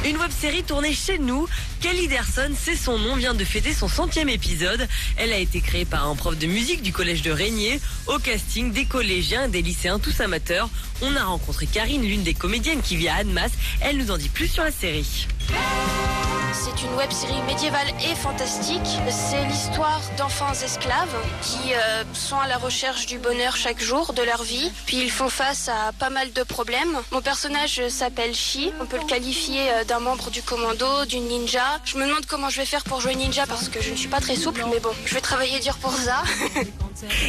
Une web-série tournée chez nous. Kelly Derson, c'est son nom, vient de fêter son 100e épisode. Elle a été créée par un prof de musique du collège de Régnier. Au casting, des collégiens et des lycéens tous amateurs. On a rencontré Karine, l'une des comédiennes qui vit à Annemasse. Elle nous en dit plus sur la série. C'est une web-série médiévale et fantastique. C'est l'histoire d'enfants esclaves qui sont à la recherche du bonheur chaque jour de leur vie. Puis ils font face à pas mal de problèmes. Mon personnage s'appelle Chi. On peut le qualifier d'un membre du commando, d'une ninja. Je me demande comment je vais faire pour jouer ninja parce que je ne suis pas très souple. Mais bon, je vais travailler dur pour ça.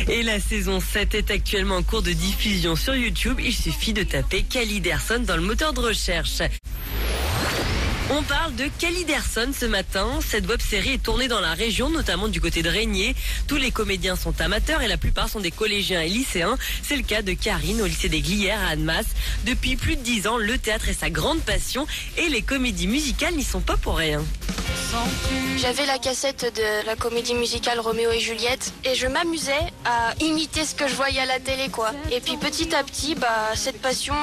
Et la saison 7 est actuellement en cours de diffusion sur YouTube. Il suffit de taper Kelly Derson dans le moteur de recherche. On parle de Kelly Derson ce matin. Cette web-série est tournée dans la région, notamment du côté de Régnier. Tous les comédiens sont amateurs et la plupart sont des collégiens et lycéens. C'est le cas de Karine au lycée des Glières à Annemasse. Depuis plus de 10 ans, le théâtre est sa grande passion et les comédies musicales n'y sont pas pour rien. J'avais la cassette de la comédie musicale Roméo et Juliette et je m'amusais à imiter ce que je voyais à la télé, quoi. Et puis petit à petit, cette passion,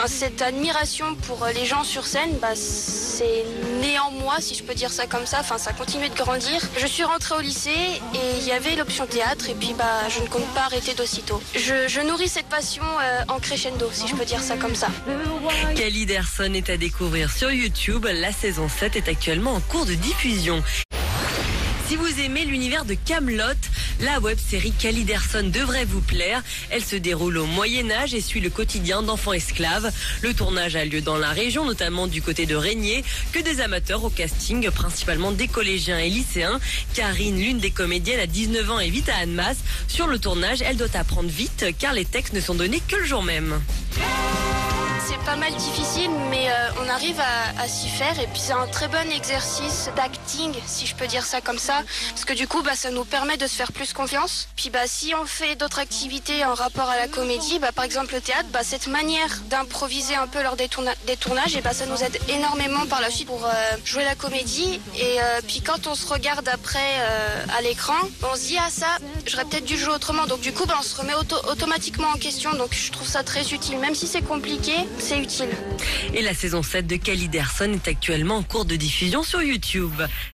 cette admiration pour les gens sur scène, c'est né en moi, si je peux dire ça comme ça. Ça a continué de grandir. Je suis rentrée au lycée et il y avait l'option théâtre et puis je ne compte pas arrêter d'aussitôt. Je nourris cette passion en crescendo, si je peux dire ça comme ça. Kelly Derson est à découvrir sur YouTube. La saison 7 est actuellement en cours de diffusion. Si vous aimez l'univers de Kaamelott, la web-série Kelly Derson devrait vous plaire. Elle se déroule au Moyen-Âge et suit le quotidien d'enfants esclaves. Le tournage a lieu dans la région, notamment du côté de Régnier. Que des amateurs au casting, principalement des collégiens et lycéens. Karine, l'une des comédiennes, a 19 ans et vit à Annemasse. Sur le tournage, elle doit apprendre vite car les textes ne sont donnés que le jour même. C'est pas mal difficile, mais on arrive à s'y faire. Et puis c'est un très bon exercice d'acting, si je peux dire ça comme ça. Parce que du coup, ça nous permet de se faire plus confiance. Puis si on fait d'autres activités en rapport à la comédie, par exemple le théâtre, cette manière d'improviser un peu lors des tournages, et ça nous aide énormément par la suite pour jouer la comédie. Et puis quand on se regarde après à l'écran, on se dit ça, j'aurais peut-être dû jouer autrement. Donc du coup, on se remet automatiquement en question. Donc je trouve ça très utile, même si c'est compliqué. C'est utile. Et la saison 7 de Kelly Derson est actuellement en cours de diffusion sur YouTube.